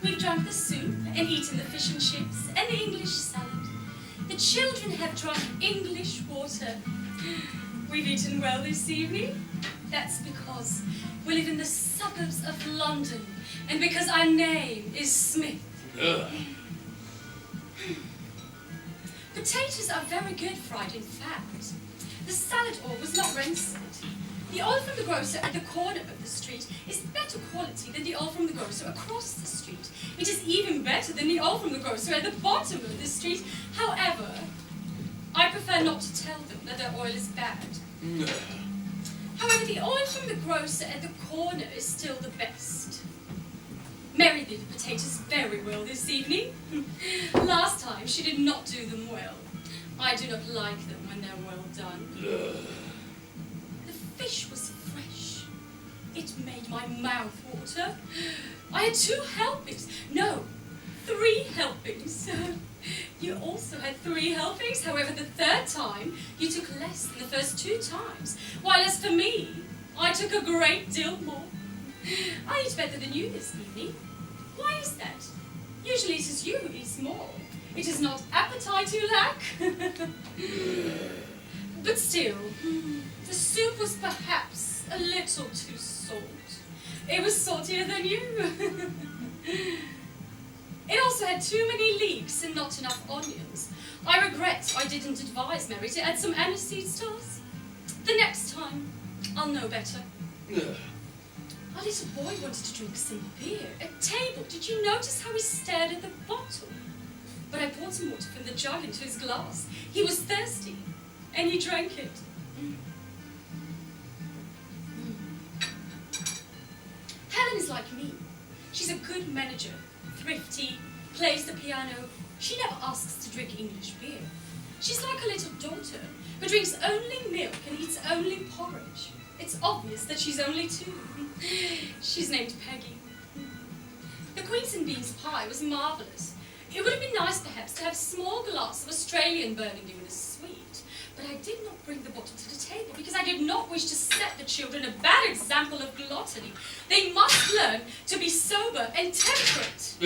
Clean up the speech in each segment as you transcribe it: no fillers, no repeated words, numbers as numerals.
We've drunk the soup and eaten the fish and chips and the English salad. The children have drunk English water. We've eaten well this evening. That's because we live in the suburbs of London and because our name is Smith. Potatoes are very good fried, in fact. The salad oil was not rancid. The oil from the grocer at the corner of the street is better quality than the oil from the grocer across the street. It is even better than the oil from the grocer at the bottom of the street. However, I prefer not to tell them that their oil is bad. However, the oil from the grocer at the corner is still the best. Mary did the potatoes very well this evening. Last time she did not do them well. I do not like them when they're well done. The fish was fresh. It made my mouth water. I had 2 helpings. No, 3 helpings. You also had 3 helpings. However, the 3rd time, you took less than the first 2 times. While as for me, I took a great deal more. I eat better than you this evening. Why is that? Usually it is you who eats more. It is not appetite you lack. But still, the soup was perhaps a little too salt. It was saltier than you. It also had too many leeks and not enough onions. I regret I didn't advise Mary to add some aniseed stars. The next time, I'll know better. Our little boy wanted to drink some beer at table. Did you notice how he stared at the bottle? But I poured some water from the jug into his glass. He was thirsty, and he drank it. Helen is like me. She's a good manager, thrifty, plays the piano. She never asks to drink English beer. She's like a little daughter who drinks only milk and eats only porridge. It's obvious that she's only 2. She's named Peggy. The quince and beans pie was marvellous. It would have been nice, perhaps, to have a small glass of Australian Burgundy with a sweet, but I did not bring the bottle to the table because I did not wish to set the children a bad example of gluttony. They must learn to be sober and temperate.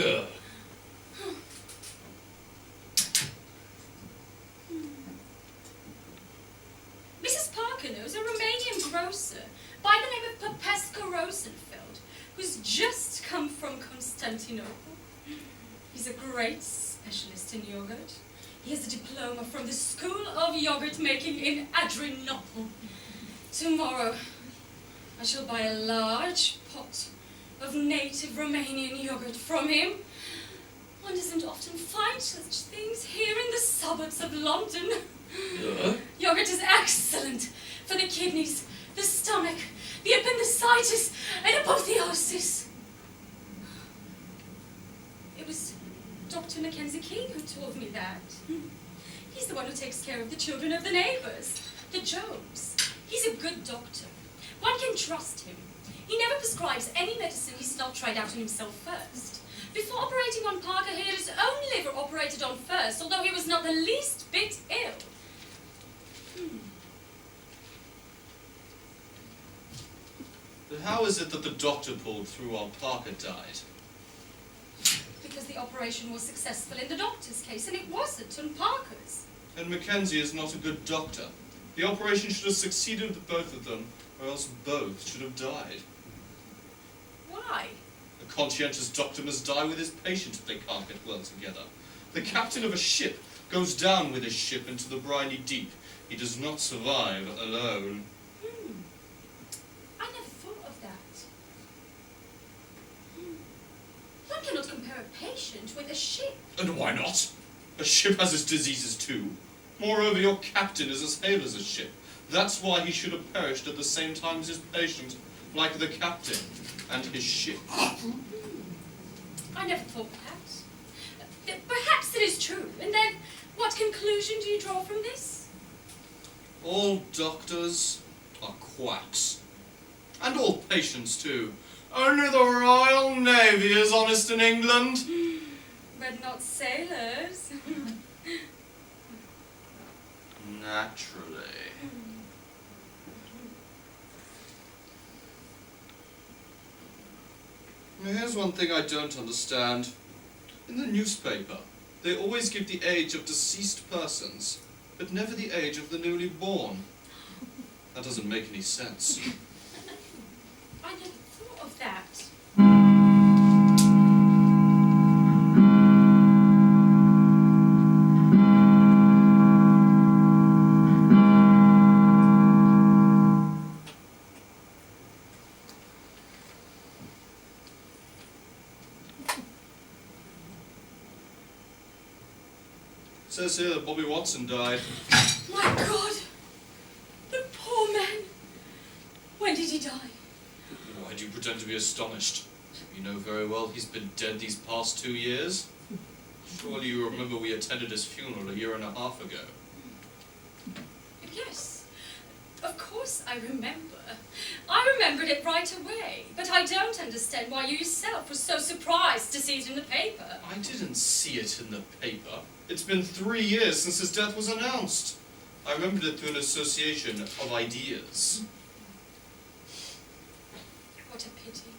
Mrs. Parker knows a Romanian grocer by the name of Popescu Rosenfeld, who's just come from Constantinople. He's a great specialist in yogurt. He has a diploma from the School of Yogurt Making in Adrianople. Tomorrow, I shall buy a large pot of native Romanian yogurt from him. One doesn't often find such things here in the suburbs of London. Yogurt is excellent for the kidneys, the stomach, the appendicitis, and apotheosis. It was Dr. Mackenzie King who told me that. He's the one who takes care of the children of the neighbours, the Jones. He's a good doctor. One can trust him. He never prescribes any medicine he's not tried out on himself first. Before operating on Parker, he had his own liver operated on first, although he was not the least bit ill. But how is it that the doctor pulled through while Parker died? Because the operation was successful in the doctor's case, and it wasn't on Parker's. And Mackenzie is not a good doctor. The operation should have succeeded with both of them, or else both should have died. Why? A conscientious doctor must die with his patient if they can't get well together. The captain of a ship goes down with his ship into the briny deep. He does not survive alone. I never thought of that. One cannot compare a patient with a ship. And why not? A ship has its diseases too. Moreover, your captain is as hale as a ship. That's why he should have perished at the same time as his patient, like the captain and his ship. I never thought that. Perhaps it is true. And then, what conclusion do you draw from this? All doctors are quacks. And all patients too. Only the Royal Navy is honest in England. But not sailors. Naturally. Here's one thing I don't understand. In the newspaper, they always give the age of deceased persons, but never the age of the newly born. That doesn't make any sense. I never thought of that. It says here that Bobby Watson died. My God! The poor man! When did he die? Why do you pretend to be astonished? You know very well he's been dead these past 2 years. Surely you remember we attended his funeral 1.5 years ago. Yes, of course I remember. I remembered it right away, but I don't understand why you yourself were so surprised to see it in the paper. I didn't see it in the paper. It's been 3 years since his death was announced. I remembered it through an association of ideas. What a pity.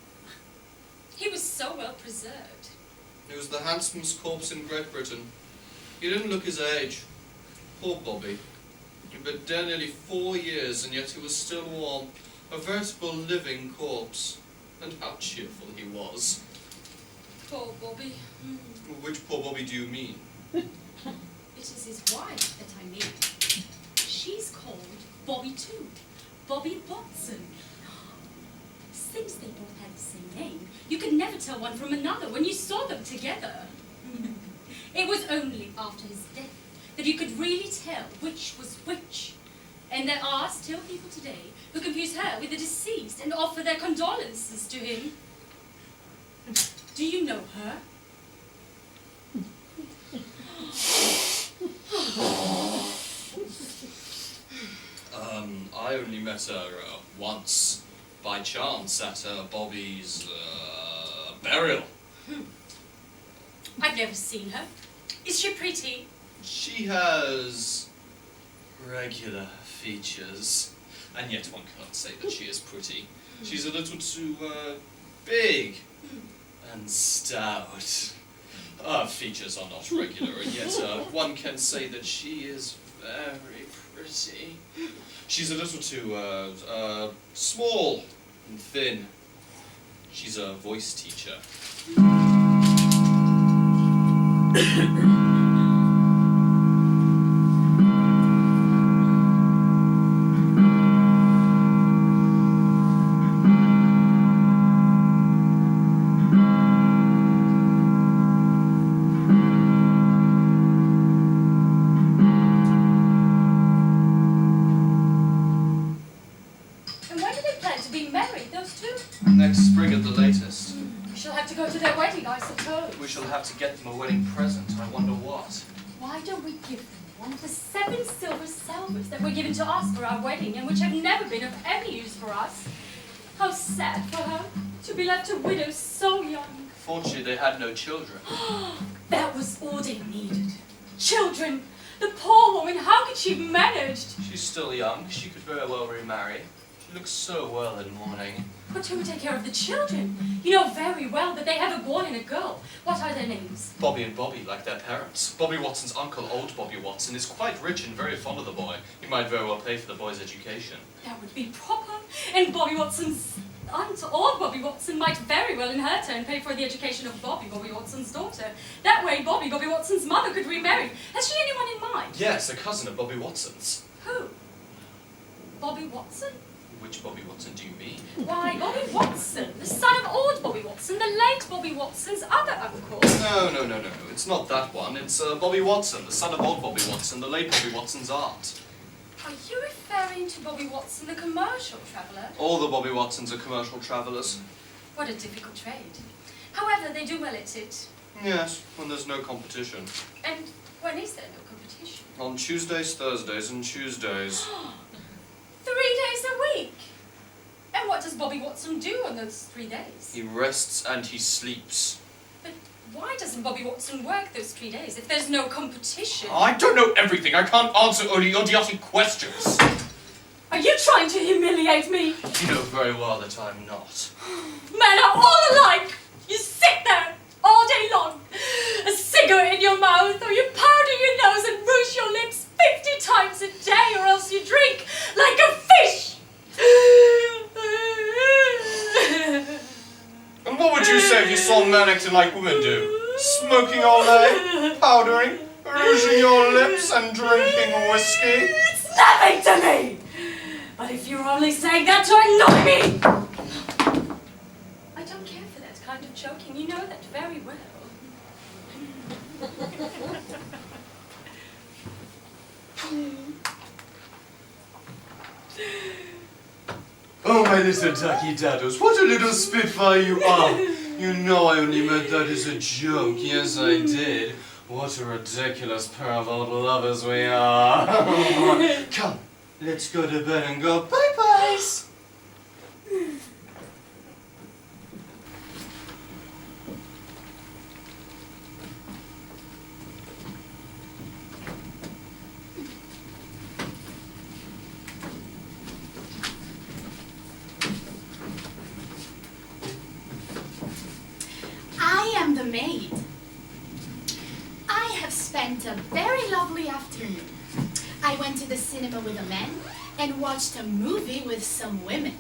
He was so well preserved. He was the handsomest corpse in Great Britain. He didn't look his age. Poor Bobby. He'd been dead nearly 4 years, and yet he was still warm. A veritable living corpse. And how cheerful he was. Poor Bobby. Which poor Bobby do you mean? It is his wife that I mean. She's called Bobby too. Bobby Watson. Since they both had the same name, you could never tell one from another when you saw them together. It was only after his death that you could really tell which was which. And there are still people today who confuse her with the deceased and offer their condolences to him. Do you know her? I only met her once, by chance, at Bobby's burial. I've never seen her. Is she pretty? She has regular features, and yet one can't say that she is pretty. She's a little too big and stout. Her features are not regular, and yet one can say that she is very pretty. She's a little too small and thin. She's a voice teacher. Next spring at the latest. We shall have to go to their wedding, I suppose. We shall have to get them a wedding present. I wonder what. Why don't we give them one of the 7 silver salvers that were given to us for our wedding and which have never been of any use for us? How sad for her to be left a widow so young. Fortunately, they had no children. That was all they needed. Children! The poor woman, how could she have managed? She's still young. She could very well remarry. She looks so well in mourning. But who would take care of the children? You know very well that they have a boy and a girl. What are their names? Bobby and Bobby, like their parents. Bobby Watson's uncle, old Bobby Watson, is quite rich and very fond of the boy. He might very well pay for the boy's education. That would be proper. And Bobby Watson's aunt, old Bobby Watson, might very well in her turn pay for the education of Bobby Watson's daughter. That way Bobby Watson's mother could remarry. Has she anyone in mind? Yes, a cousin of Bobby Watson's. Who? Bobby Watson? Which Bobby Watson do you mean? Why, Bobby Watson, the son of old Bobby Watson, the late Bobby Watson's other uncle. No. It's not that one. It's Bobby Watson, the son of old Bobby Watson, the late Bobby Watson's aunt. Are you referring to Bobby Watson, the commercial traveller? All the Bobby Watsons are commercial travellers. What a difficult trade. However, they do well at it. Yes, when there's no competition. And when is there no competition? On Tuesdays, Thursdays, and Tuesdays. 3 days a week? And what does Bobby Watson do on those 3 days? He rests and he sleeps. But why doesn't Bobby Watson work those 3 days if there's no competition? I don't know everything. I can't answer only idiotic questions. Are you trying to humiliate me? You know very well that I'm not. Men are all alike! like women do. Smoking all day, powdering, rouging your lips and drinking whiskey. It's nothing to me! But if you're only saying that to annoy me! I don't care for that kind of joking. You know that very well. Oh, my little ducky daddles, what a little spitfire you are! You know I only meant that as a joke. Yes, I did. What a ridiculous pair of old lovers we are. Come, let's go to bed and go bye-byes. I am the maid. I have spent a very lovely afternoon. I went to the cinema with a man and watched a movie with some women.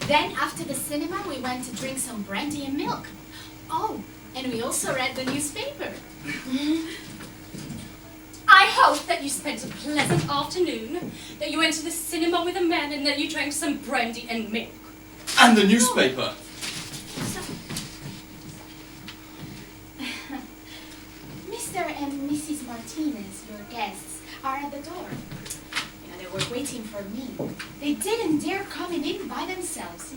Then after the cinema we went to drink some brandy and milk. Oh, and we also read the newspaper. I hope that you spent a pleasant afternoon, that you went to the cinema with a man, and that you drank some brandy and milk. And the newspaper. Mr. and Mrs. Martinez, your guests, are at the door. You know, they were waiting for me. They didn't dare come in by themselves.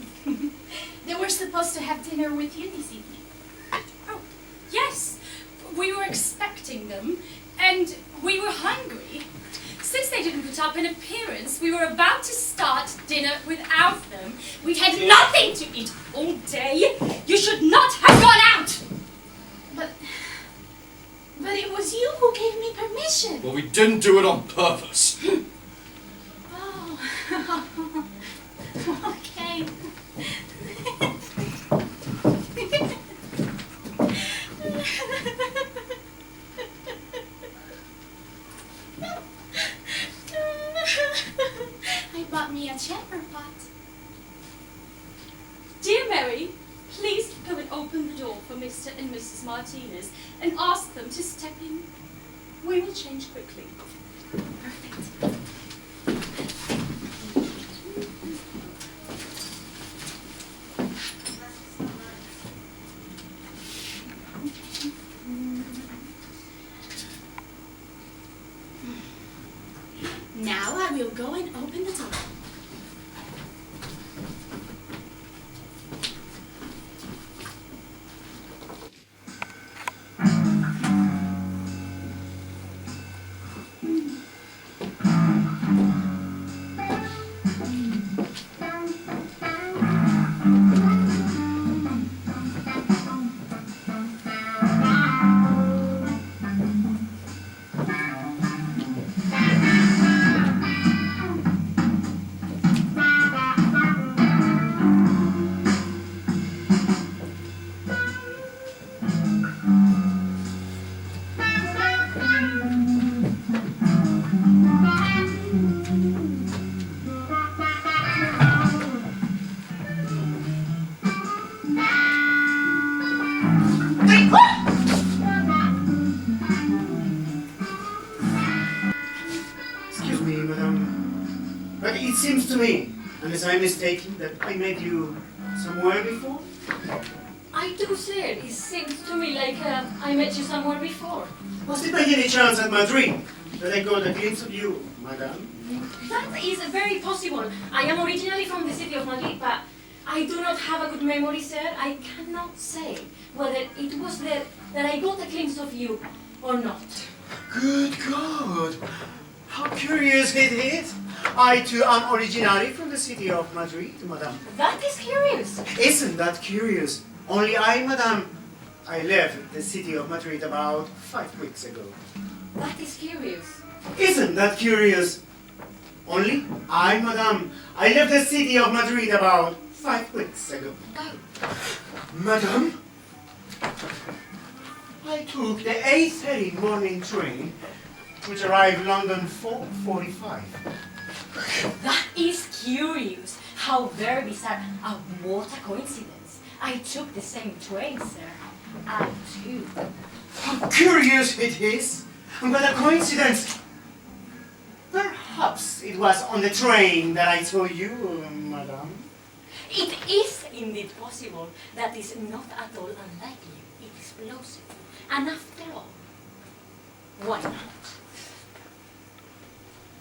They were supposed to have dinner with you this evening. Oh, yes. We were expecting them, and we were hungry. Since they didn't put up an appearance, we were about to start dinner without them. We'd had nothing to eat all day. You should not have gone out! But it was you who gave me permission. Well, we didn't do it on purpose. Oh, okay. I bought me a chamber pot. Dear Mary, please go and open the door for Mr. and Mrs. Martinez and ask them to step in. We will change quickly. Perfect. Now I will go and open the door. Excuse me, madam, but it seems to me, unless I'm mistaken, that I met you somewhere before? I do say it seems to me like I met you somewhere before. Was it by any chance at Madrid that I got a glimpse of you, madam? That is very possible. I am originally from the city of Madrid, but I do not have a good memory, sir. I cannot say whether it was there that I got a glimpse of you or not. Good God! How curious it is! I too am originally from the city of Madrid, madam. That is curious. Isn't that curious? Only I, madam, I left the city of Madrid about 5 weeks ago. That is curious. Isn't that curious? Only I, madam, I left the city of Madrid about 5 weeks ago. Madam, I took the 8:30 morning train, which arrived London 4:45. That is curious. How very bizarre. What a coincidence. I took the same train, sir. I too. How curious it is! What a coincidence! Perhaps it was on the train that I saw you, madam. It is indeed possible. That is not at all unlikely. It is plausible. And after all, why not?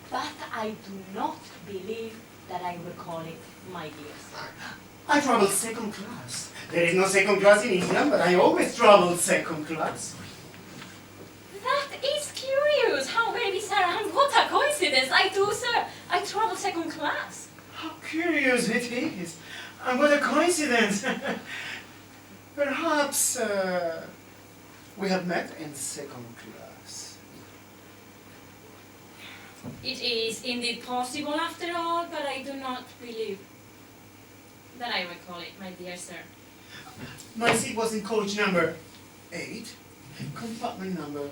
But I do not believe that I recall it, my dear sir. I traveled second class. There is no second class in England, but I always traveled second class. That is curious. How very, sir, and what a coincidence. I do, sir. I travel second class. How curious it is. And what a coincidence. Perhaps we have met in second class. It is indeed possible after all, but I do not believe that I recall it, my dear sir. My seat was in coach number 8, compartment number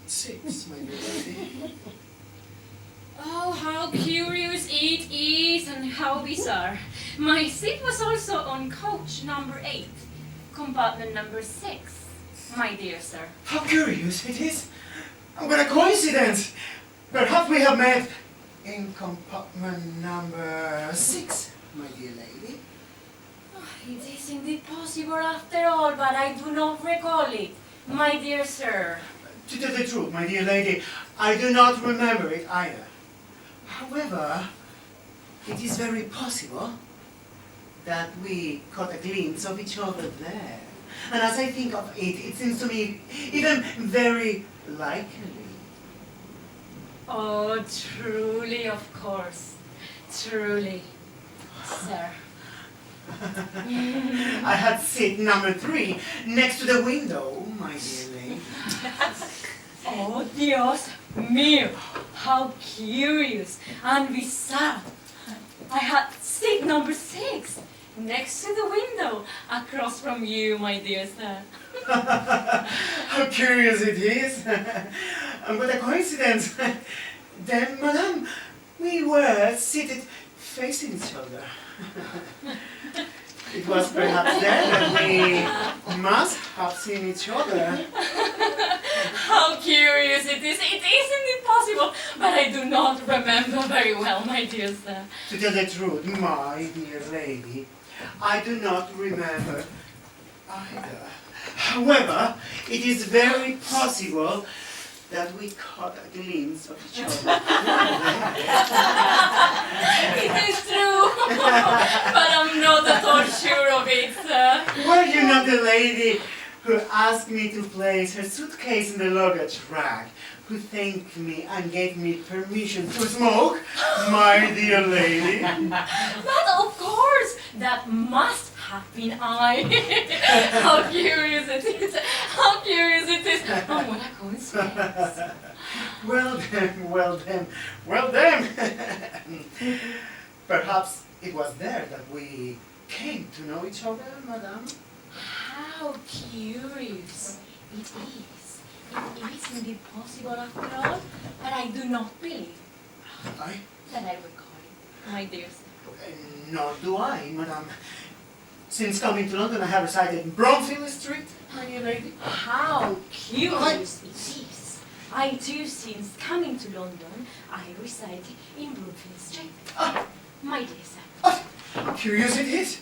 6, my dear lady. Oh, how curious it is and how bizarre. My seat was also on coach number 8, compartment number 6, my dear sir. How curious it is. And what a coincidence. Perhaps we have met in compartment number 6, my dear lady. Oh, it is indeed possible after all, but I do not recall it, my dear sir. To tell the truth, my dear lady, I do not remember it either. However, it is very possible that we caught a glimpse of each other there. And as I think of it, it seems to me even very likely. Oh, truly, of course. Truly, sir. I had seat number 3 next to the window, my dear lady. Oh, Dios mío, how curious and bizarre. I had seat number 6 next to the window across from you, my dear sir. How curious it is. And what a coincidence. Then, madame, we were seated facing each other. It was perhaps then that we must have seen each other. How curious it is. It is indeed possible, but I do not remember very well, my dear sir. To tell the truth, my dear lady, I do not remember either. However, it is very possible that we caught a glimpse of each other. It is true, but I'm not at all sure of it, sir. Were you not the lady who asked me to place her suitcase in the luggage rack, who thanked me and gave me permission to smoke, my dear lady? But of course, that must have been I. How curious it is. How curious it is. Oh, what a coincidence. Well then. Perhaps it was there that we came to know each other, madame? How curious it is. It is indeed possible after all, but I do not believe that I recall it, my dear sir. Nor do I, madame. Since coming to London, I have resided in Bromfield Street, my dear lady. How curious it is. I too, since coming to London, I reside in Brookfield Street. My dear sir. How curious it is.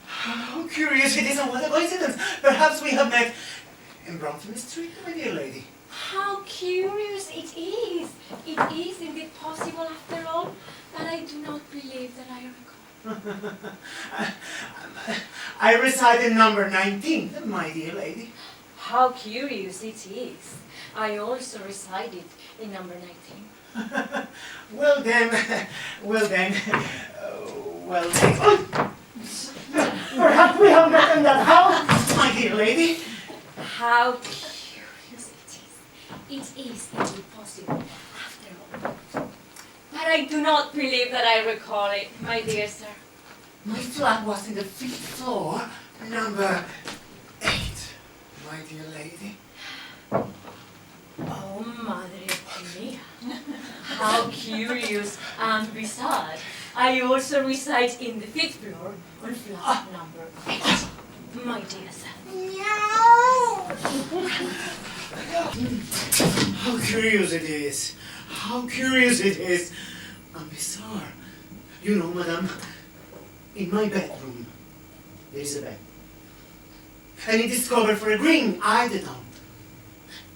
How curious it is, and what a coincidence. Perhaps we have met in Bromfield Street, my dear lady. How curious it is. It is indeed possible after all, but I do not believe that I recall. I reside in number 19, my dear lady. How curious it is. I also resided in number 19. Well then. Perhaps we have met in that house, my dear lady. How curious it is. It is indeed possible after all. But I do not believe that I recall it, my dear sir. My flat was in the 5th floor, number 8, my dear lady. Oh, madre mía. How curious and bizarre. I also reside in the 5th floor on flat number 8, my dear sir. Meow. How curious it is. How curious it is. And bizarre. You know, madam, in my bedroom, there is a bed. And it is covered for a green eiderdown.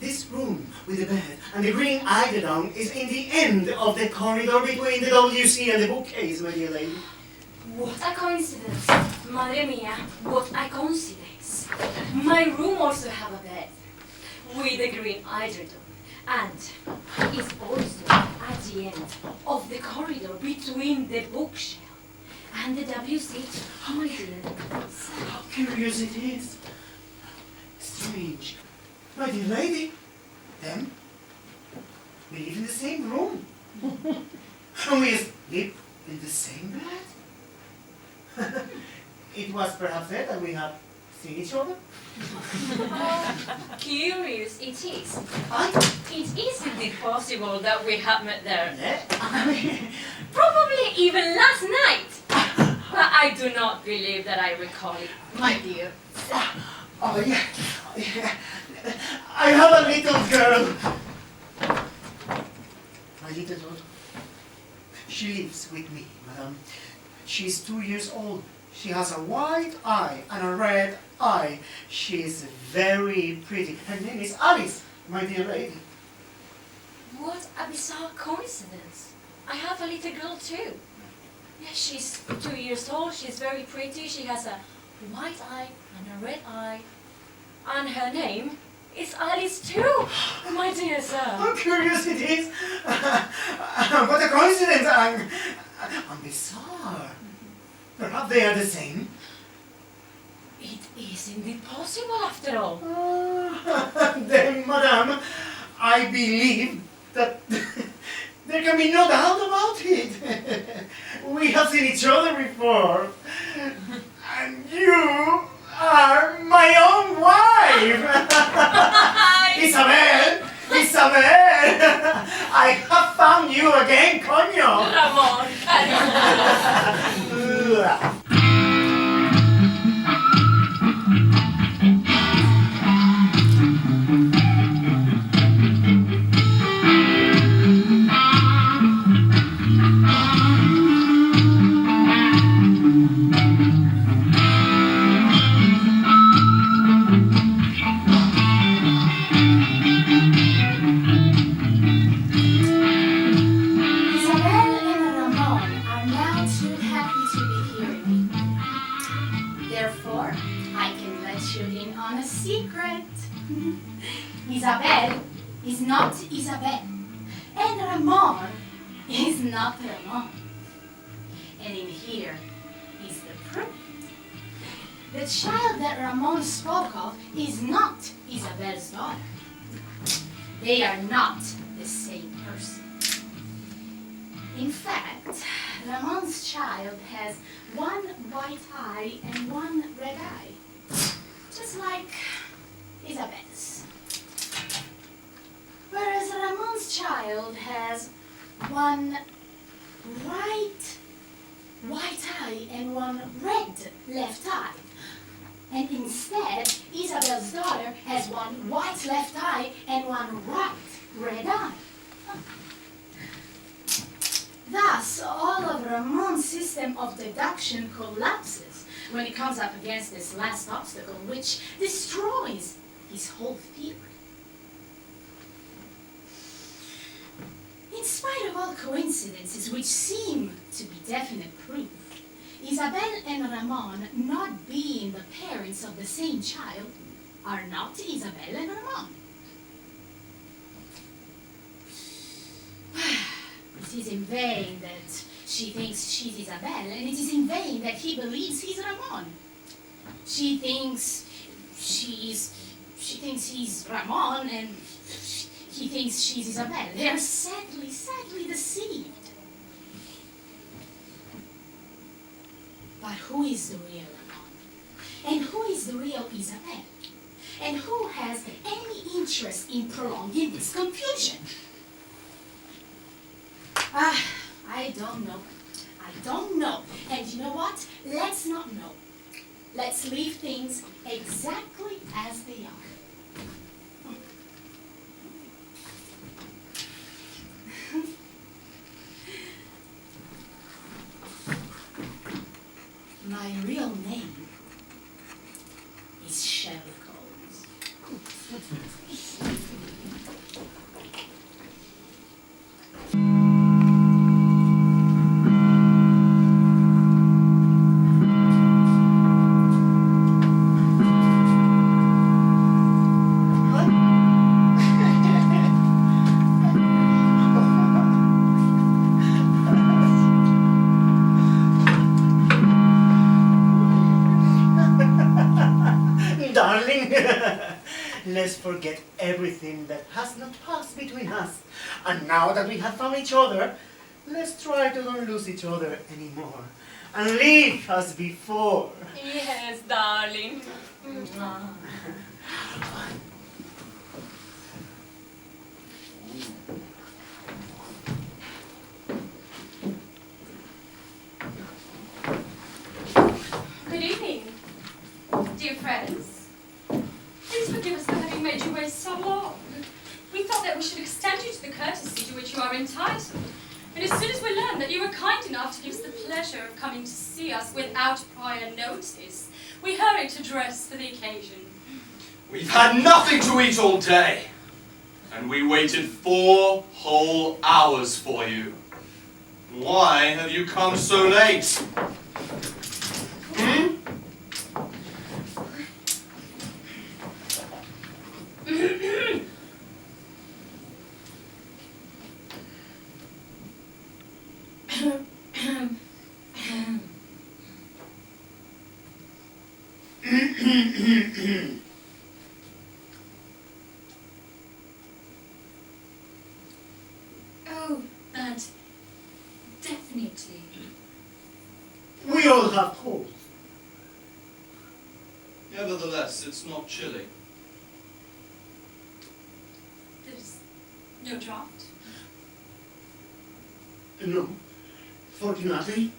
This room with the bed and the green eiderdown is in the end of the corridor between the WC and the bookcase, my dear lady. What a coincidence. Madre mia, what a coincidence. My room also have a bed with a green eiderdown. And it's also at the end of the corridor between the bookshelf and the WC. Oh my dear. How curious it is. Strange. My dear lady, them, we live in the same room. And we sleep in the same bed. It was perhaps there that we have seen each other. Curious it is. I, It is indeed possible that we have met there. yeah. Probably even last night. But I do not believe that I recall it, my dear. Oh, yeah. Yeah. I have a little girl. My little daughter. She lives with me, madam. She's 2 years old. She has a white eye and a red eye. She is very pretty. Her name is Alice, my dear lady. What a bizarre coincidence. I have a little girl too. Yes, she's 2 years old, she's very pretty, she has a white eye and a red eye. And her name is Alice too, my dear sir. How curious it is. What a coincidence. And bizarre. Perhaps they are the same. It is indeed possible after all. Then, madam, I believe that there can be no doubt about it. We have seen each other before. And you are my own wife. Isabel! Isabel! I have found you again, coño! Ramón, Isabel is not Isabel, and Ramon is not Ramon. And in here is the proof. The child that Ramon spoke of is not Isabel's daughter. They are not the same person. In fact, Ramon's child has one white eye and one red eye, just like Isabel's. Whereas Ramon's child has one white eye and one red left eye. And instead, Isabel's daughter has one white left eye and one red eye. Thus, all of Ramon's system of deduction collapses when it comes up against this last obstacle, which destroys his whole theory. In spite of all coincidences which seem to be definite proof, Isabel and Ramon, not being the parents of the same child, are not Isabel and Ramon. It is in vain that she thinks she's Isabel, and it is in vain that he believes he's Ramon. She thinks he's Ramon, and he thinks she's Isabel. They are sadly deceived. But who is the real Ramon? And who is the real Isabel? And who has any interest in prolonging this confusion? I don't know. I don't know. And you know what? Let's not know. Let's leave things exactly as they are. Darling, let's forget everything that has not passed between us. And now that we have found each other, let's try to don't lose each other anymore. And live as before. Yes, darling. Good evening, dear friends. Please forgive us for having made you wait so long. We thought that we should extend you to the courtesy to which you are entitled. And as soon as we learned that you were kind enough to give us the pleasure of coming to see us without prior notice, we hurried to dress for the occasion. We've had nothing to eat all day, and we waited 4 whole hours for you. Why have you come so late? Hmm? Oh, that definitely. We all have colds. Nevertheless, it's not chilly. There's no draught. No, fortunately.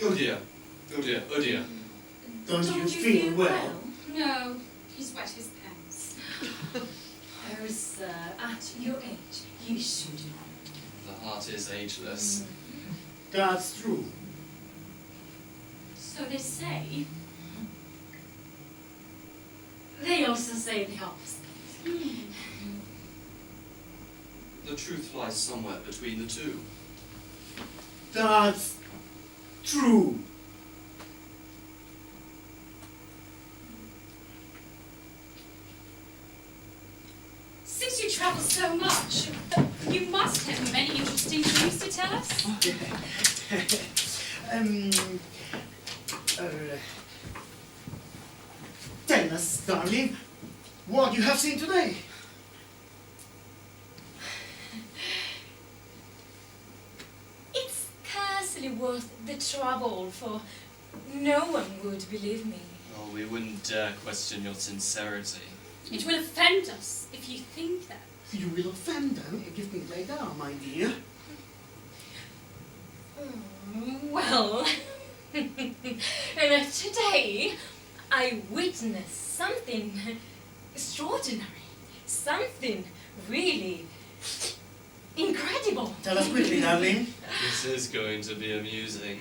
Oh dear. Oh dear. Oh dear. Don't you feel well? No, he's wet his pants. Oh, sir, at your age, you should. The heart is ageless. That's true. So they say. They also say the opposite. The truth lies somewhere between the two. That's true. Since you travel so much, you must have many interesting things to tell us. Tell us, darling, what you have seen today. It's scarcely worth the trouble, for no one would believe me. Oh, we wouldn't dare question your sincerity. It will offend us if you think that. You will offend them if you later, my dear. Well, today I witnessed something extraordinary, something really incredible. Tell us quickly, darling. This is going to be amusing.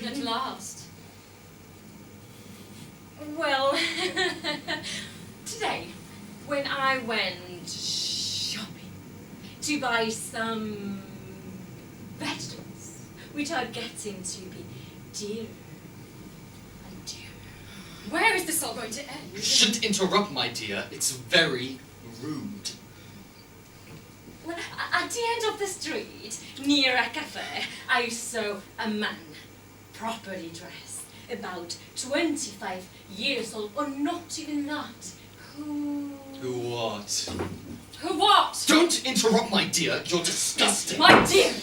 At last. Well, today, when I went shopping to buy some vegetables, which are getting to be dearer and dearer. Where is this all going to end? You shouldn't interrupt, my dear. It's very rude. Well, at the end of the street, near a cafe, I saw a man, properly dressed, about 25 years old, or not even that, who... Who what? Who what? Don't interrupt, my dear. You're disgusting. My dear,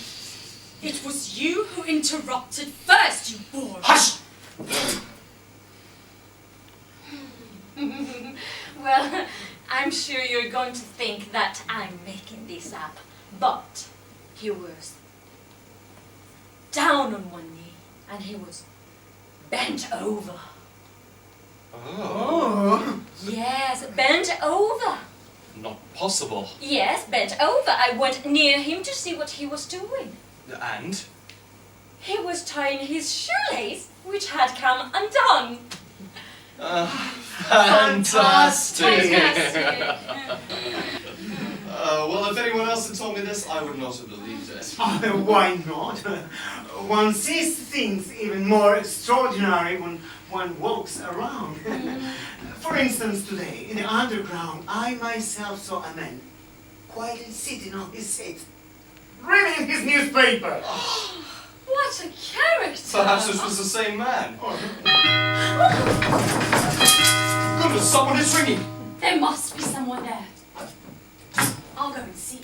it was you who interrupted first, you boor. Hush! Well, I'm sure you're going to think that I'm making this up, but he was down on one knee and he was bent over. Oh. Yes, bent over. Not possible. Yes, bent over. I went near him to see what he was doing. And? He was tying his shoelace, which had come undone. Fantastic! Well, if anyone else had told me this, I would not have believed it. Why not? One sees things even more extraordinary when one walks around. For instance, today, in the underground, I myself saw a man quietly sitting on his seat, reading his newspaper. What a character! Perhaps this was the same man. Goodness, someone is ringing! There must be someone there. I'll go and see.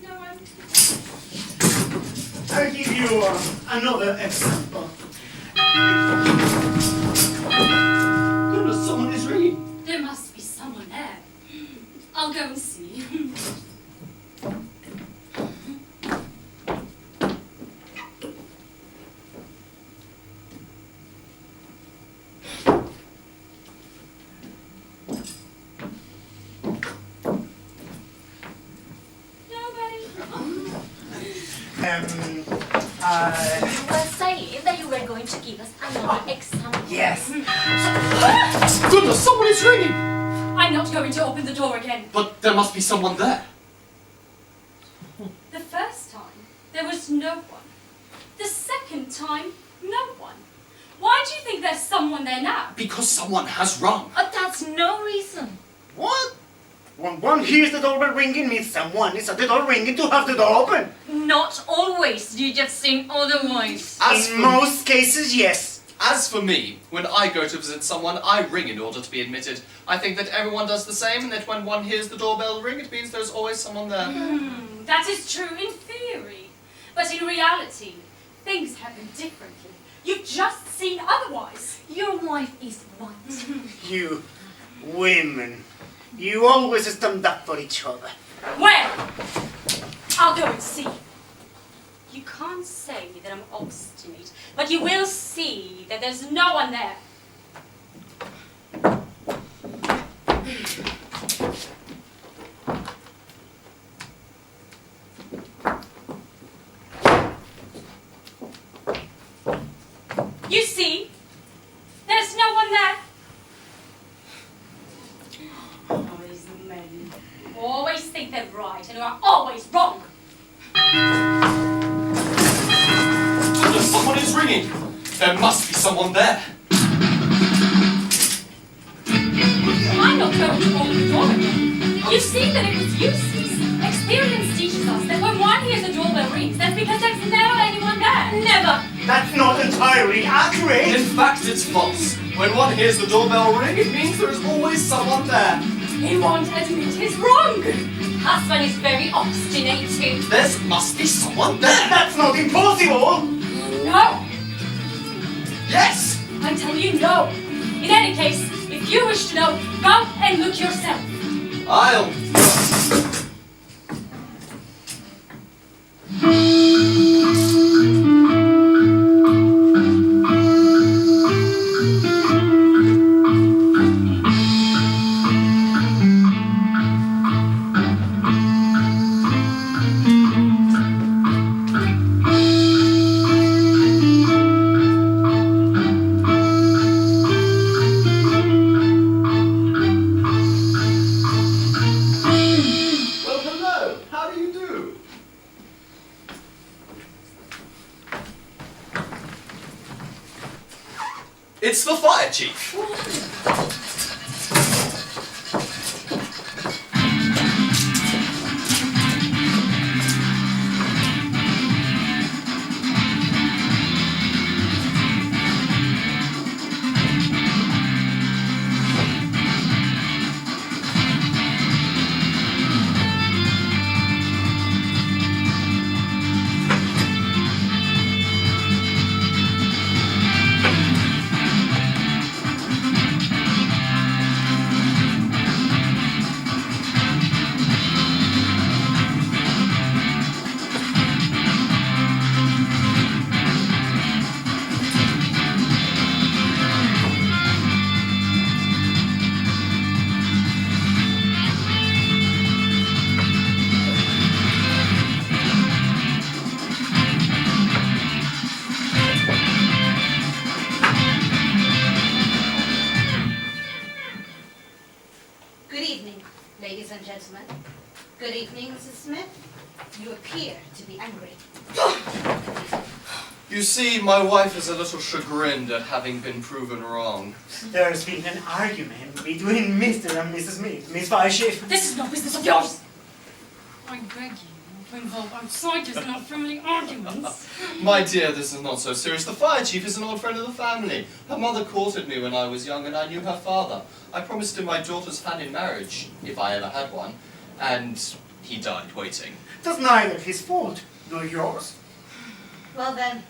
No one. I'll give you another example. Goodness, someone is ringing. There must be someone there. I'll go and see. You were saying that you were going to give us another example. Yes. Goodness, someone is ringing! I'm not going to open the door again. But there must be someone there. The first time, there was no one. The second time, no one. Why do you think there's someone there now? Because someone has rung. That's no reason. What? When one hears the doorbell ringing, means someone is at the door ringing to have the door open. Not always. You just think otherwise. In most cases, yes. As for me, when I go to visit someone, I ring in order to be admitted. I think that everyone does the same, and that when one hears the doorbell ring, it means there's always someone there. That is true in theory. But in reality, things happen differently. You've just seen otherwise. Your wife is right. You women, you always stand up for each other. Well, I'll go and see. You can't say that I'm obstinate, but you will see that there's no one there. You see, there's no one there. Always men who always think they're right and who are always wrong. Goodness, someone is ringing! There must be someone there. I'm not going to open the door again. You've seen that it was useless. Experience teaches us that when one hears the doorbell rings, that's because there's never anyone there. Never. That's not entirely accurate. In fact, it's false. When one hears the doorbell ring, it means there is always someone there. He won't admit he's wrong. Husband is very obstinate too. There must be someone there. That's not impossible. No. Yes! I tell you no. In any case, if you wish to know, go and look yourself. I'll... Well, hello. How do you do? It's the fire chief. Ladies and gentlemen, good evening, Mrs. Smith. You appear to be angry. You see, my wife is a little chagrined at having been proven wrong. There's been an argument between Mr. and Mrs. Smith, Miss Fireshift. This is no business of yours! I beg you not to involve outsiders in our family arguments. My dear, this is not so serious. The fire chief is an old friend of the family. Her mother courted me when I was young, and I knew her father. I promised him my daughter's hand in marriage, if I ever had one, and he died waiting. That's neither his fault nor yours. Well then,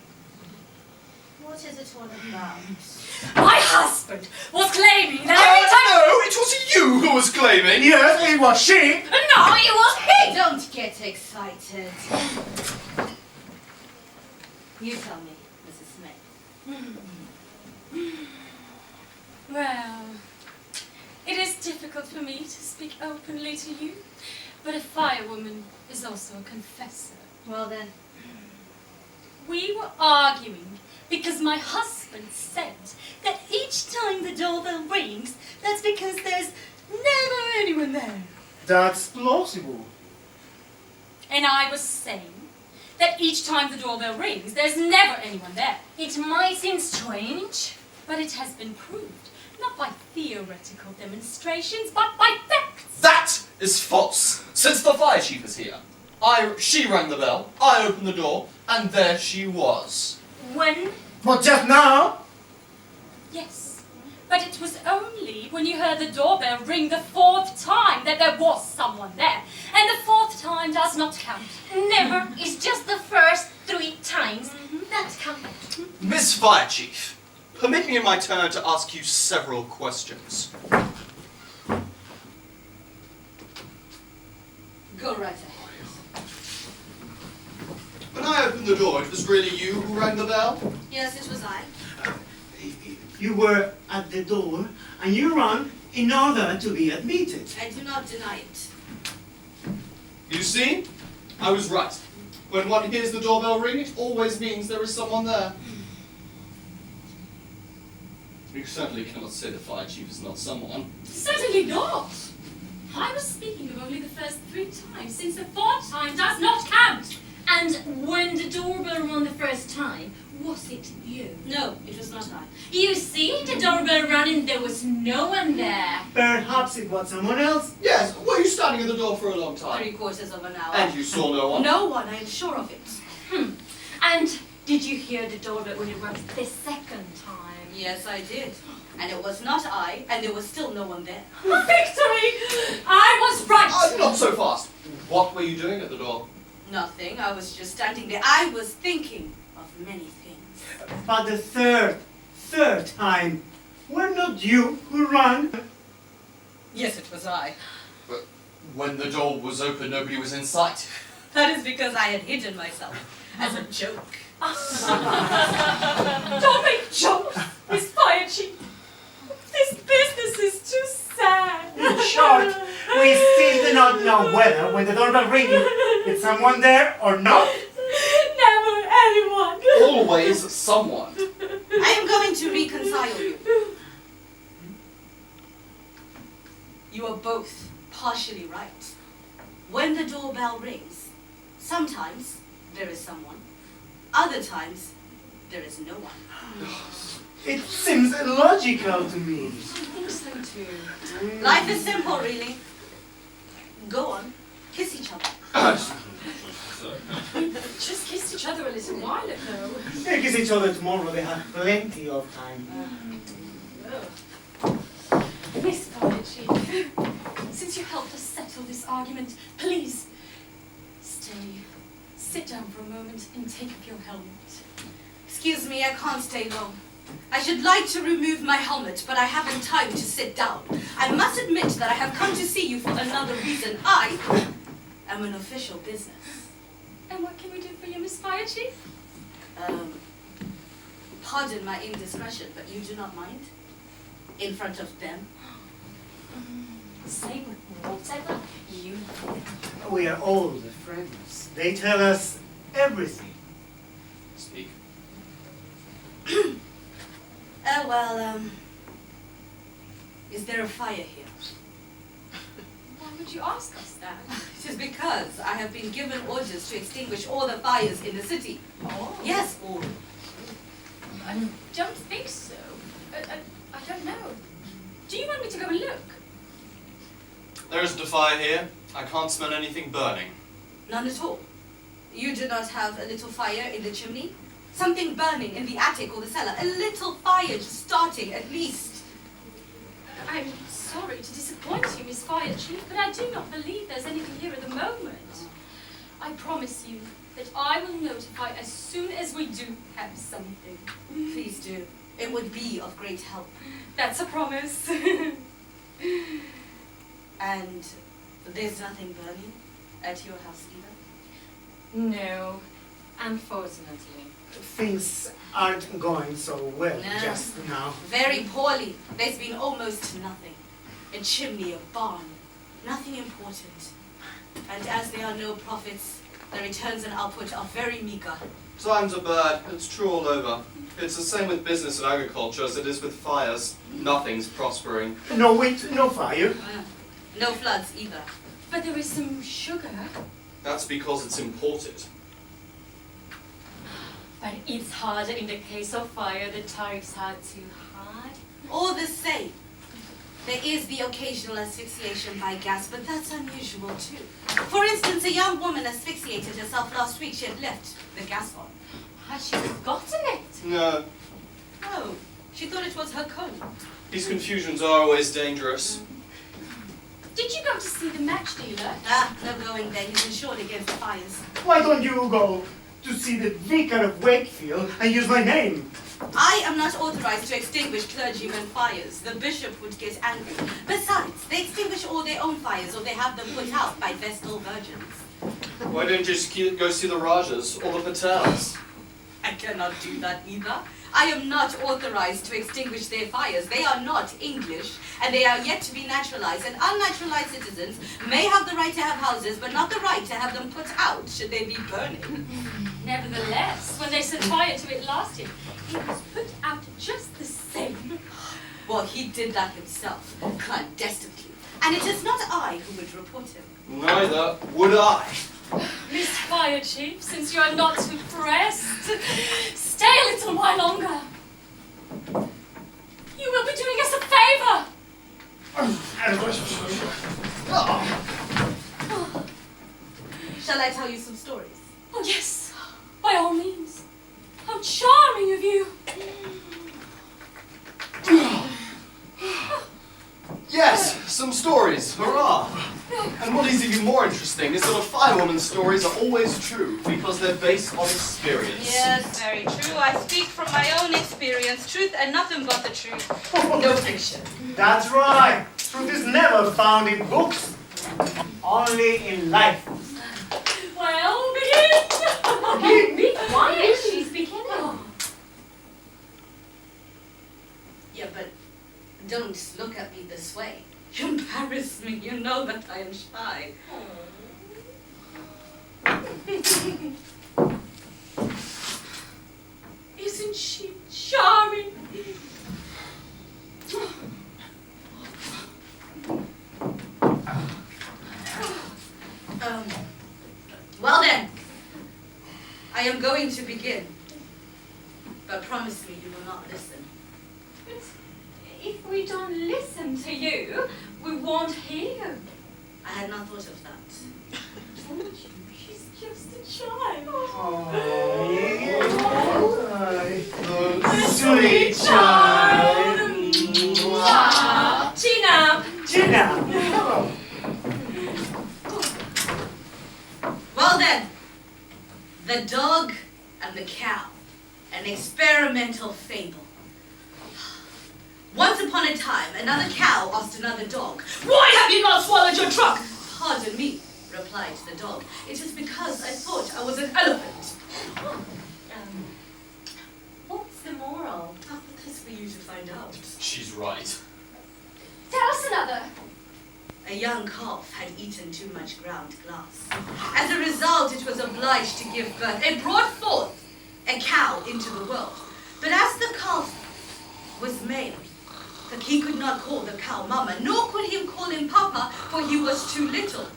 what is it all about? My husband was claiming that every time... No, it was you who was claiming! Yes, it was she. No, it was he! Don't get excited. You tell me, Mrs. Smith. Well, it is difficult for me to speak openly to you, but a firewoman is also a confessor. Well then, We were arguing because my husband said that each time the doorbell rings, that's because there's never anyone there. That's plausible. And I was saying that each time the doorbell rings, there's never anyone there. It might seem strange. But it has been proved, not by theoretical demonstrations, but by facts. That is false. Since the fire chief is here, she rang the bell, I opened the door, and there she was. When? But just now? Yes, but it was only when you heard the doorbell ring the fourth time that there was someone there. And the fourth time does not count. Never. It's just the first 3 times that count. Miss Fire Chief, permit me in my turn to ask you several questions. go right ahead. When I opened the door, it was really you who rang the bell? Yes, it was I. You were at the door and you rang in order to be admitted. I do not deny it. You see? I was right. When one hears the doorbell ring, it always means there is someone there. You certainly cannot say the fire chief is not someone. Certainly not. I was speaking of only the first 3 times, since the fourth time does not count. And when the doorbell rang the first time, was it you? No, it was not I. You see, the doorbell rang and there was no one there. Perhaps it was someone else. Yes, were you standing at the door for a long time? 3/4 of an hour. And you saw no one? No one, I am sure of it. And did you hear the doorbell when it rang the second time? Yes, I did. And it was not I, and there was still no one there. Victory! I was right! Not so fast. What were you doing at the door? Nothing, I was just standing there. I was thinking of many things. But the third time, were not you who rang? Yes, it was I. But when the door was open, nobody was in sight. That is because I had hidden myself as a joke. Don't make jokes, Miss Fire Chief. This business is too sad. In short, we still do not know whether, when the doorbell rings, is someone there or not. Never anyone. Always someone. I am going to reconcile you. You are both partially right. When the doorbell rings, sometimes there is someone. Other times, there is no one. It seems illogical to me. I think so too. Life is simple, really. Go on, kiss each other. We just kissed each other a little while ago. They kiss each other tomorrow, they have plenty of time. Miss Fire Chief, since you helped us settle this argument, please stay. Sit down for a moment and take off your helmet. Excuse me, I can't stay long. I should like to remove my helmet, but I haven't time to sit down. I must admit that I have come to see you for another reason. I am an official business. And what can we do for you, Miss Fire Chief? Pardon my indiscretion, but you do not mind? In front of them? Say whatever you like. We are old friends. They tell us everything. Speak. Well, is there a fire here? Why would you ask us that? It is because I have been given orders to extinguish all the fires in the city. Oh. Yes, all. I don't think so. I don't know. Do you want me to go and look? There isn't a fire here. I can't smell anything burning. None at all. You do not have a little fire in the chimney? Something burning in the attic or the cellar? A little fire just starting, at least? I'm sorry to disappoint you, Miss Fire Chief, but I do not believe there's anything here at the moment. I promise you that I will notify as soon as we do have something. Please do. It would be of great help. That's a promise. And there's nothing burning at your house either? No, unfortunately. Things aren't going so well No. just now. Very poorly. There's been almost nothing. A chimney, a barn. Nothing important. And as there are no profits, the returns and output are very meager. Times are bad. It's true all over. It's the same with business and agriculture as it is with fires. Nothing's prospering. No wheat, no fire. No floods either. But there is some sugar. That's because it's imported. But it's harder in the case of fire. The tariffs are too hard. All the same, there is the occasional asphyxiation by gas, but that's unusual too. For instance, a young woman asphyxiated herself last week. She had left the gas on. Has she forgotten it? No. Oh, she thought it was her coat. These confusions are always dangerous. Did you go to see the match dealer? No going there. He's insured against fires. Why don't you go to see the Vicar of Wakefield and use my name? I am not authorized to extinguish clergymen fires. The bishop would get angry. Besides, they extinguish all their own fires or they have them put out by Vestal virgins. Why don't you just go see the Rajas or the Patels? I cannot do that either. I am not authorized to extinguish their fires. They are not English, and they are yet to be naturalized. And unnaturalized citizens may have the right to have houses, but not the right to have them put out should they be burning. Nevertheless, when they set fire to it last year, it was put out just the same. Well, he did that himself, clandestinely. And it is not I who would report him. Neither would I. Miss Fire Chief, since you are not too pressed, stay a little while longer. You will be doing us a favor. Shall I tell you some stories? Oh yes, by all means. How charming of you. Yes, some stories. Hurrah! And what is even more interesting is that a firewoman's stories are always true because they're based on experience. Yes, very true. I speak from my own experience. Truth and nothing but the truth. No fiction. That's right. Truth is never found in books, only in life. Well, begin. Be quiet, she's beginning. Yeah, but don't look at me this way. You embarrass me. You know that I am shy. Isn't she charming? Well then, I am going to begin. But promise me you will not listen. If we don't listen to you, we won't hear you. I had not thought of that. Told you, she's just a child. Sweet child. Gina. Gina. Well then, the dog and the cow, an experimental fable. Once upon a time, another cow asked another dog, "Why have you not swallowed your trunk?" "Pardon me," replied the dog. "It is because I thought I was an elephant." What's the moral? Oh, that's for you to find out. She's right. Tell us another. A young calf had eaten too much ground glass. As a result, it was obliged to give birth. It brought forth a cow into the world. But as the calf was male, But he could not call the cow Mama, nor could he call him Papa, for he was too little.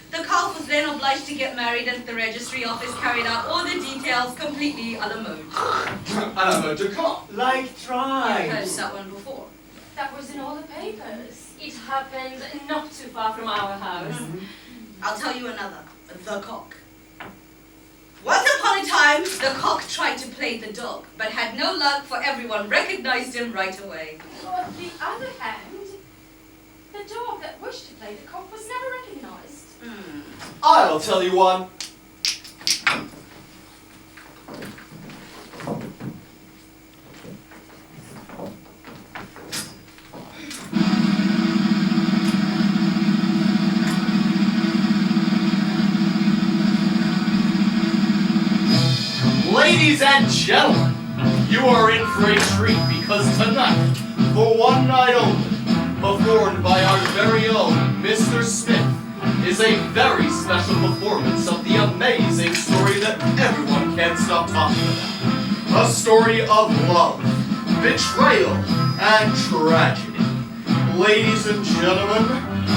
The calf was then obliged to get married, and the registry office carried out all the details completely a la mode. À la mode de camp. Like I've try. heard that one before. That was in all the papers. It happened not too far from our house. I'll tell you another. The cock. Once upon a time, the cock tried to play the dog, but had no luck, for everyone recognized him right away. On the other hand, the dog that wished to play the cock was never recognized. I'll tell you one. Ladies and gentlemen, you are in for a treat because tonight, for one night only, performed by our very own Mr. Smith, is a very special performance of the amazing story that everyone can't stop talking about. A story of love, betrayal, and tragedy. Ladies and gentlemen,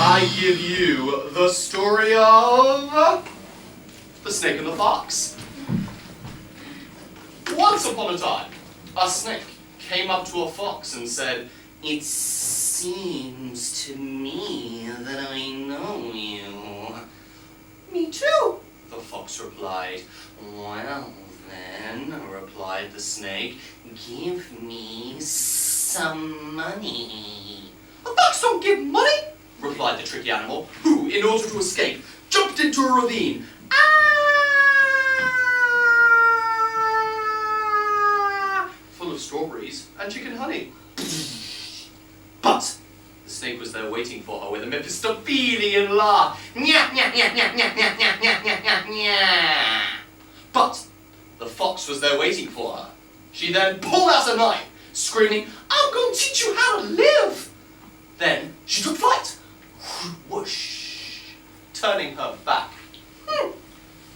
I give you the story of the Snake and the Fox. Once upon a time, a snake came up to a fox and said, "It seems to me that I know you." "Me too," the fox replied. "Well then," replied the snake, "give me some money." "A fox don't give money," replied the tricky animal, who, in order to escape, jumped into a ravine. Full of strawberries and chicken honey. But the snake was there waiting for her with a Mephistophelian laugh. Nya, nya, nya, nya, nya, nya, nya, nya, nya, nya, nya. But the fox was there waiting for her. She then pulled out a knife, screaming, "I'm going to teach you how to live!" Then she took flight. Whoosh, turning her back.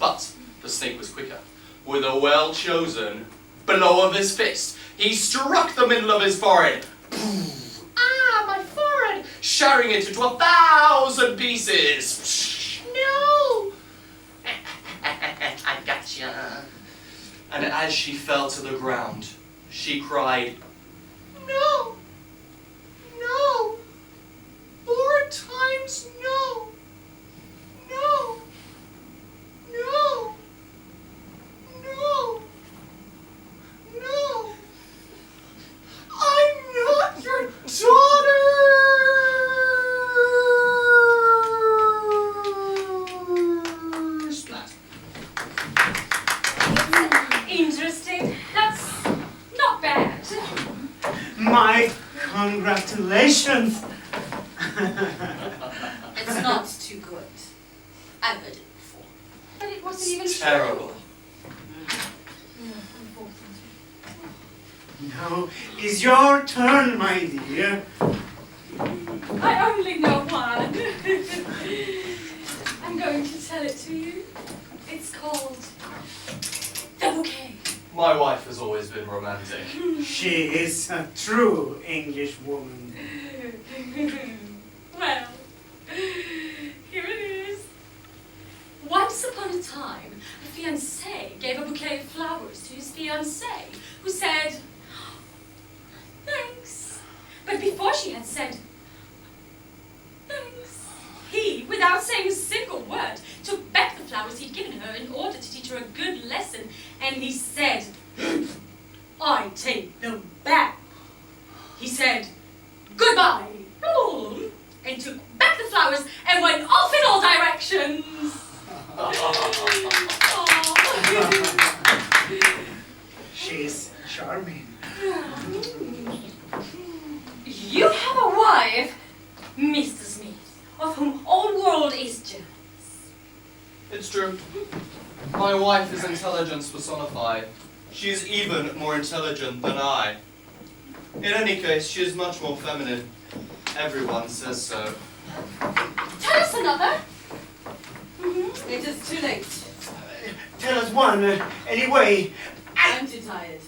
But the snake was quicker. With a well-chosen blow of his fist, he struck the middle of his forehead. "Ah, my forehead!" shattering it into 1,000 pieces. "No!" "I gotcha." And as she fell to the ground, she cried, "No! No! 4 times no! No! No! No! No! I'm not your daughter!" Splat. Interesting. That's not bad. My congratulations. It's not too good. I've heard it before. But it wasn't even Terrible. Now is your turn, my dear. I only know one. I'm going to tell it to you. It's called The Bouquet. My wife has always been romantic. She is a true English woman. Well, here it is. Once upon a time, a fiancé gave a bouquet of flowers to his fiancée, who said, "Thanks." But before she had said, "Thanks," he, without saying a single word, took back the flowers he'd given her in order to teach her a good lesson, and he said, "I take them back." He said, "Goodbye," and took back the flowers and went off in all directions. She's charming. You have a wife, Mr. Smith, of whom all world is jealous. It's true. My wife is intelligence personified. She is even more intelligent than I. In any case, she is much more feminine. Everyone says so. Tell us another. It is too late. Tell us one, anyway. I'm too tired.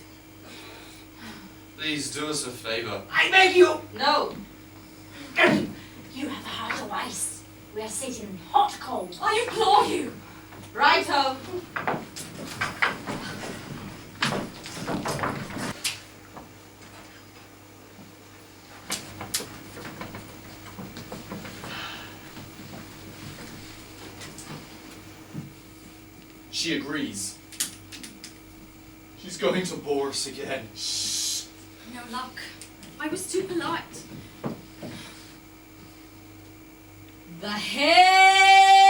Please do us a favor. I beg you! No. You have a heart of ice. We are sitting in hot cold. I implore you. Righto. She agrees. She's going to bore us again. No luck. I was too polite. The head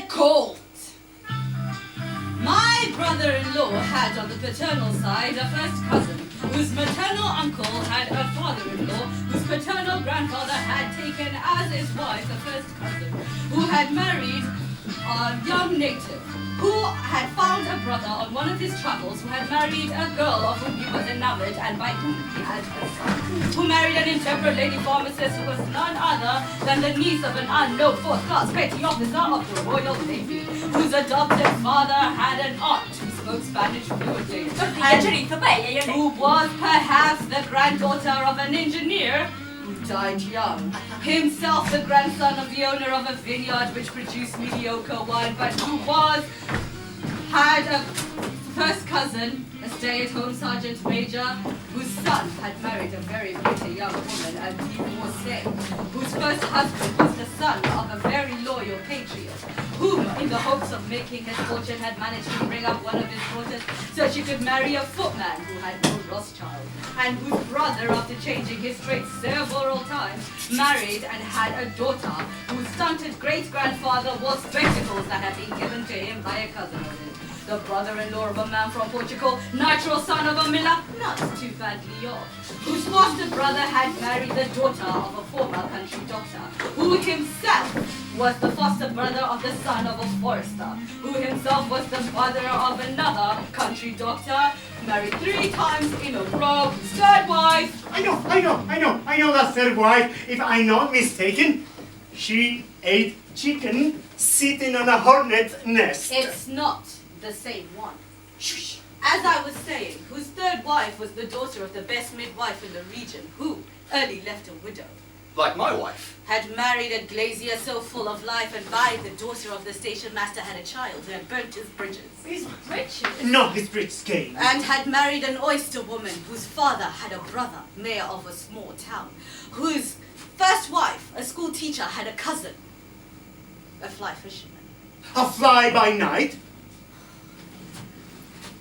court. My brother-in-law had on the paternal side a first cousin, whose maternal uncle had a father-in-law, whose paternal grandfather had taken as his wife a first cousin, who had married a young native, who had found a brother on one of his travels, who had married a girl of whom he was enamored and by whom he had a son, who married an intemperate lady pharmacist who was none other than the niece of an unknown fourth-class petty officer of the Royal Navy, whose adopted father had an aunt who spoke Spanish fluently, and who was perhaps the granddaughter of an engineer who died young, himself the grandson of the owner of a vineyard which produced mediocre wine, but who had a first cousin, a stay-at-home sergeant major, whose son had married a very pretty young woman, a divorcee, whose first husband was the son of a very loyal patriot, whom, in the hopes of making his fortune, had managed to bring up one of his daughters so she could marry a footman who had no Rothschild, and whose brother, after changing his trade several times, married and had a daughter whose stunted great-grandfather wore spectacles that had been given to him by a cousin of his. The brother-in-law of a man from Portugal, natural son of a miller, not too badly off, whose foster brother had married the daughter of a former country doctor, who himself was the foster brother of the son of a forester, who himself was the father of another country doctor, married 3 times in a row, his third wife. I know that third wife, if I'm not mistaken. She ate chicken sitting on a hornet's nest. It's not the same one. As I was saying, whose third wife was the daughter of the best midwife in the region, who, early left a widow, Like my wife. had married a glazier so full of life, and by the daughter of the station master had a child who had burnt his bridges. His bridges? Not his bridge game. And had married an oyster woman whose father had a brother, mayor of a small town, whose first wife, a school teacher, had a cousin, a fly fisherman, A fly by night.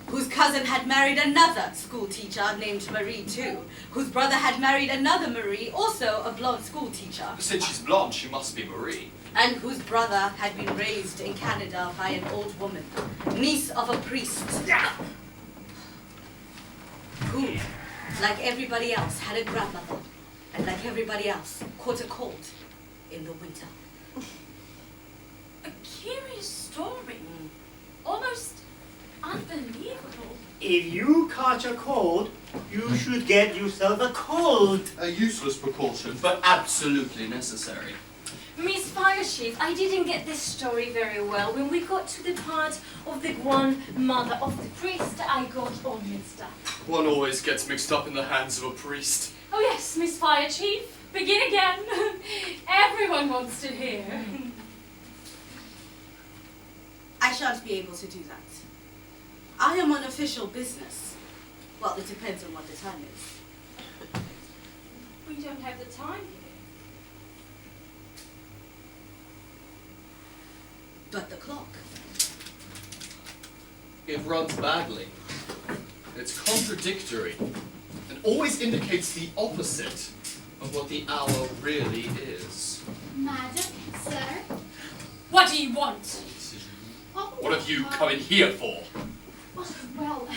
whose cousin had married another school teacher named Marie too, whose brother had married another Marie, also a blonde school teacher, Since she's blonde, she must be Marie. and whose brother had been raised in Canada by an old woman, niece of a priest, who, like everybody else, had a grandmother, and like everybody else, caught a cold in the winter. A curious story. Almost unbelievable. If you catch a cold, you should get yourself a cold. A useless precaution, but absolutely necessary. Miss Fire Chief, I didn't get this story very well. When we got to the part of the grandmother of the priest, I got all mixed up. One always gets mixed up in the hands of a priest. Oh yes, Miss Fire Chief. Begin again. Everyone wants to hear. I shan't be able to do that. I am on official business. Well, it depends on what the time is. We don't have the time here. But the clock. It runs badly. It's contradictory, and always indicates the opposite of what the hour really is. Madam, sir. What do you want? Oh, What have you come in here for? Well,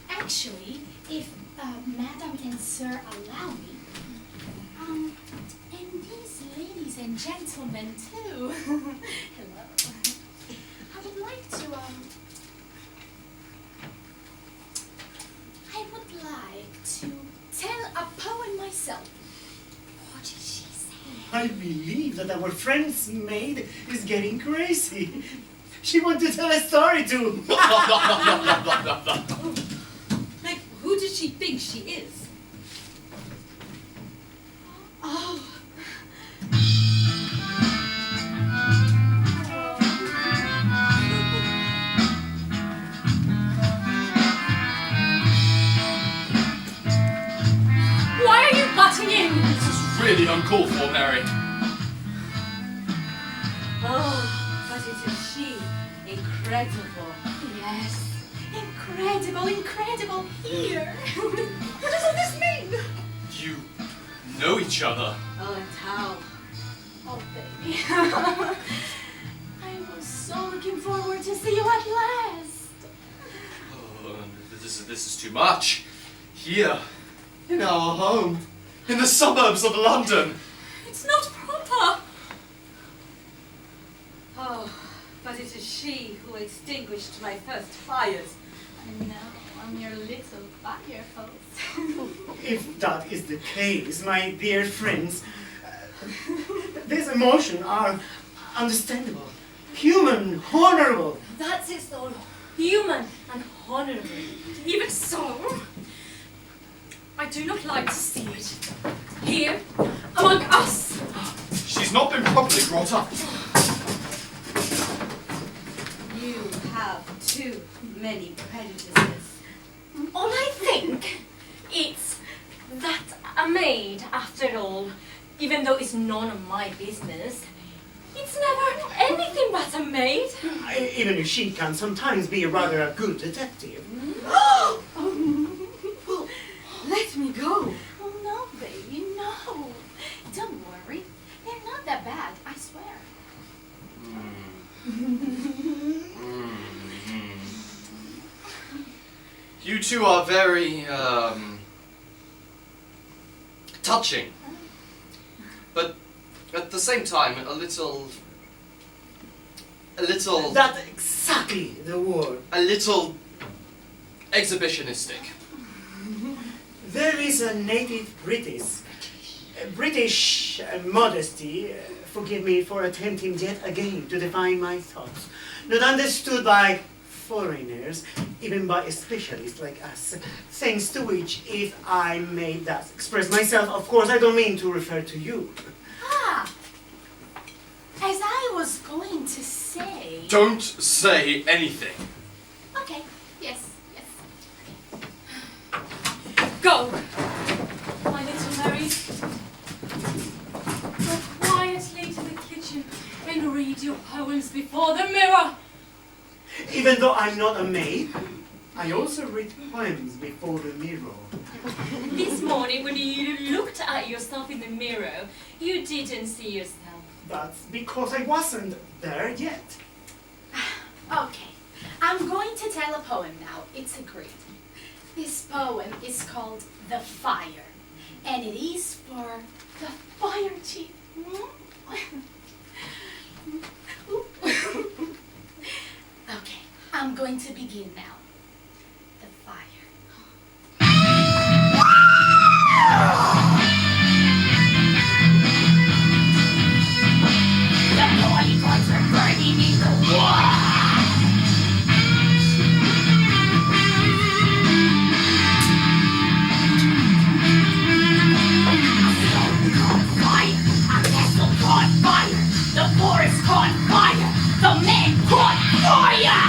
actually, if Madam and Sir allow me, and these ladies and gentlemen too. Hello. I would like to tell a poem myself. What did she say? I believe that our friend's maid is getting crazy. She wants to tell a story too. Like, who does she think she is? entirely uncalled for, Mary. Oh, but it is she. Incredible. Yes. Incredible, incredible. Here. What does all this mean? You know each other. Oh, and how? Oh, baby. I was so looking forward to see you at last. Oh, this is too much. Here, in our home, in the suburbs of London. It's not proper. Oh, but it is she who extinguished my first fires. I know, I'm your little fire hose. If that is the case, my dear friends, these emotions are understandable, human, honorable. That's it, all. Human and honorable. Even so, I do not like to see it. Here, among us. She's not been properly brought up. You have too many prejudices. All I think it's that a maid, after all, even though it's none of my business, it's never anything but a maid. Even if she can sometimes be rather a good detective. Well, let me go. Oh, no, baby, no. Don't worry. They're not that bad, I swear. You two are very, touching. But at the same time, a little... That's exactly the word. a little exhibitionistic. There is a native British modesty, forgive me for attempting yet again to define my thoughts, not understood by foreigners, even by specialists like us, things to which, if I may thus express myself, of course I don't mean to refer to you. Ah! As I was going to say... Don't say anything. Okay, yes. Go, my little Marys. Go quietly to the kitchen and read your poems before the mirror. Even though I'm not a maid, I also read poems before the mirror. This morning when you looked at yourself in the mirror, you didn't see yourself. That's because I wasn't there yet. Okay, I'm going to tell a poem now. It's agreed. This poem is called The Fire, and it is for the fire chief. Okay, I'm going to begin now. The fire. The polygons are burning in the war. Caught fire, the forest caught fire, the men caught fire!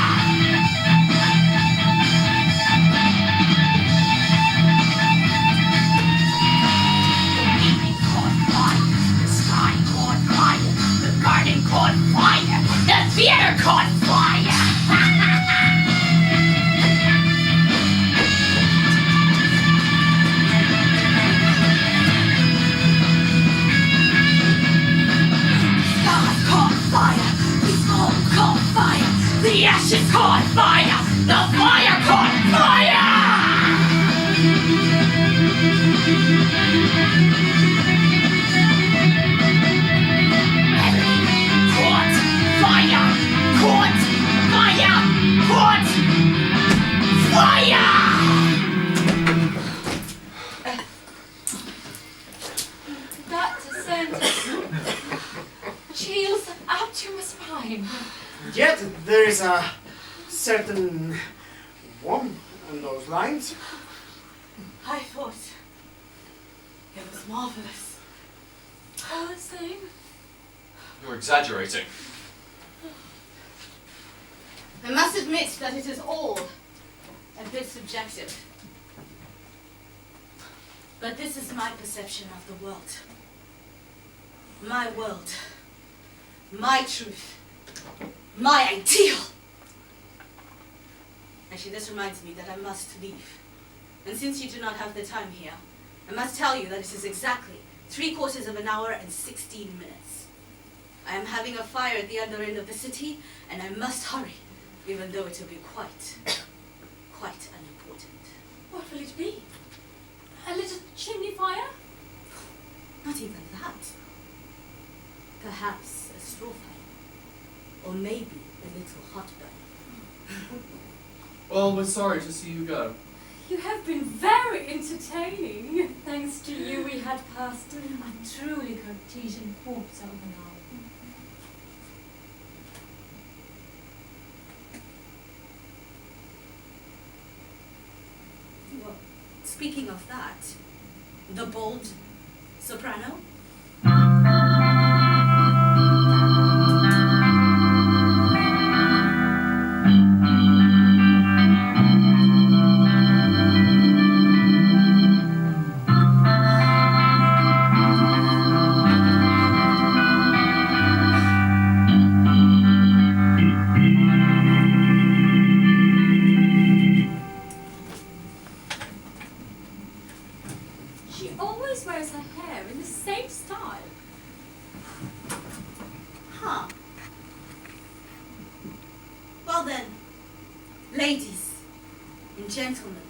The evening caught fire, the sky caught fire, the garden caught fire, the theater caught fire! The ashes caught fire! The fire caught fire! Caught fire! Caught fire! Caught fire! That sent chills up to my spine. Yet there is a certain warmth on those lines. I thought it was marvelous. All the same. You're exaggerating. I must admit that it is all a bit subjective. But this is my perception of the world. My world. My truth. My ideal. Actually, this reminds me that I must leave. And since you do not have the time here, I must tell you that it is exactly 3/4 of an hour and 16 minutes. I am having a fire at the other end of the city, and I must hurry, even though it will be quite unimportant. What will it be? A little chimney fire? Not even that. Perhaps a straw fire. Or maybe a little hot burn. Well, we're sorry to see you go. You have been very entertaining. Thanks to you, we had passed a truly Cartesian quarter of an hour. Well, speaking of that, the bold soprano? She always wears her hair in the same style. Huh. Well then, ladies and gentlemen,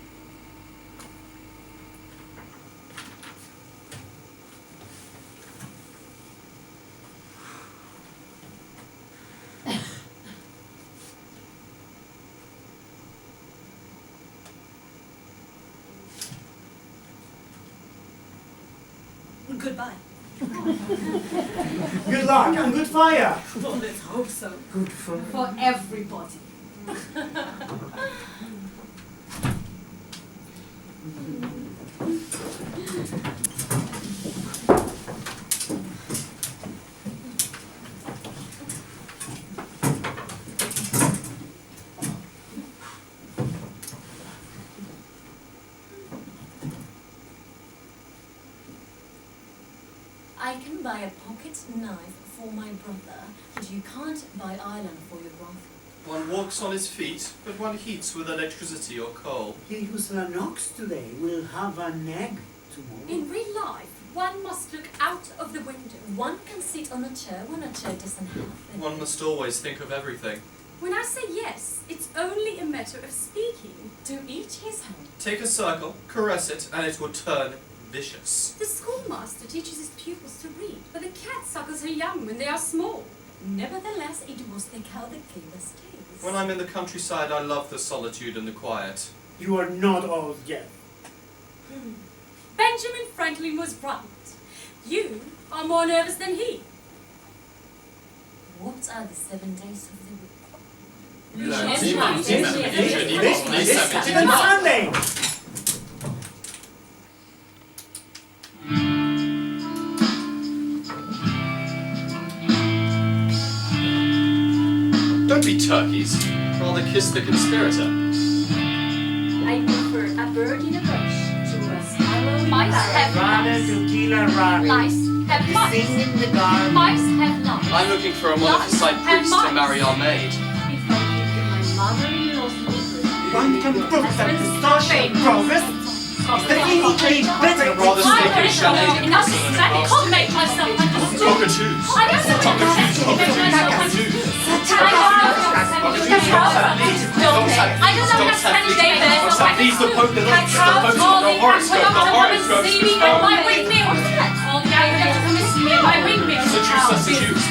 goodbye. Good luck and good fire. Well, let's hope so. Good for For everybody. I can buy a pocket knife for my brother, but you can't buy iron for your brother. One walks on his feet, but one heats with electricity or coal. He who knocks today will have an egg tomorrow. In real life, one must look out of the window. One can sit on a chair when a chair doesn't have a One must always think of everything. When I say yes, it's only a matter of speaking. To each his own. Take a circle, caress it, and it will turn vicious. The schoolmaster teaches his pupils to read, but the cat suckles her young when they are small. Nevertheless, it was the cow that gave us tails. When I'm in the countryside, I love the solitude and the quiet. You are not old yet. Benjamin Franklin was right. You are more nervous than he. What are the 7 days of the week? Even Sunday. Don't be turkeys. Rather kiss the conspirator. I prefer a bird in a bush to a sparrow in Mice a have Rather lice. to kill a rabbit. Lice have To mice. sing in the garden. Mice have lice. I'm looking for a Monophysite Lice priest have to marry our maid. If I give you my mother-in-law's secret, One can prove that the social progress is the indicate better Rather I snake and shall don't lead know. the Enough is I can't make myself understood. Cockatoos. I don't know what to make myself understood. I don't know how to stand David or what Please, the Pope, the That's Pope, how the all the horoscope, the horoscope. see me on my windmill. All the idea to come and see me on my windmill. Seduce.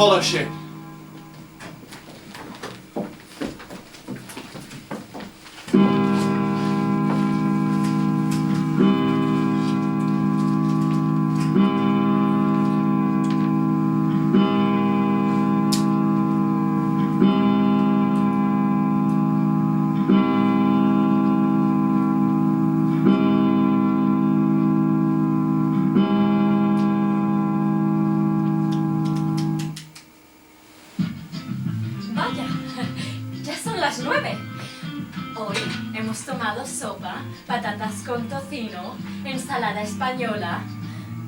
polish it. Vaya, ya son las 9. Hoy hemos tomado sopa, patatas con tocino, ensalada española.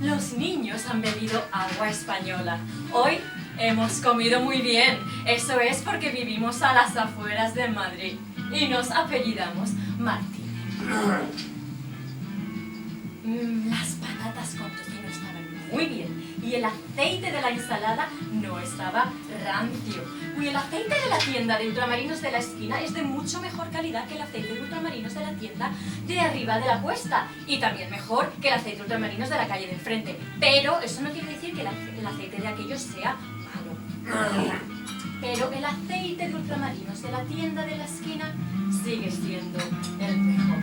Los niños han bebido agua española. Hoy hemos comido muy bien. Eso es porque vivimos a las afueras de Madrid y nos apellidamos Martínez. Las patatas con tocino estaban muy bien y el aceite de la ensalada no estaba rancio. Y el aceite de la tienda de ultramarinos de la esquina es de mucho mejor calidad que el aceite de ultramarinos de la tienda de arriba de la cuesta. Y también mejor que el aceite de ultramarinos de la calle de enfrente. Pero eso no quiere decir que el aceite de aquellos sea malo. Pero el aceite de ultramarinos de la tienda de la esquina sigue siendo el mejor.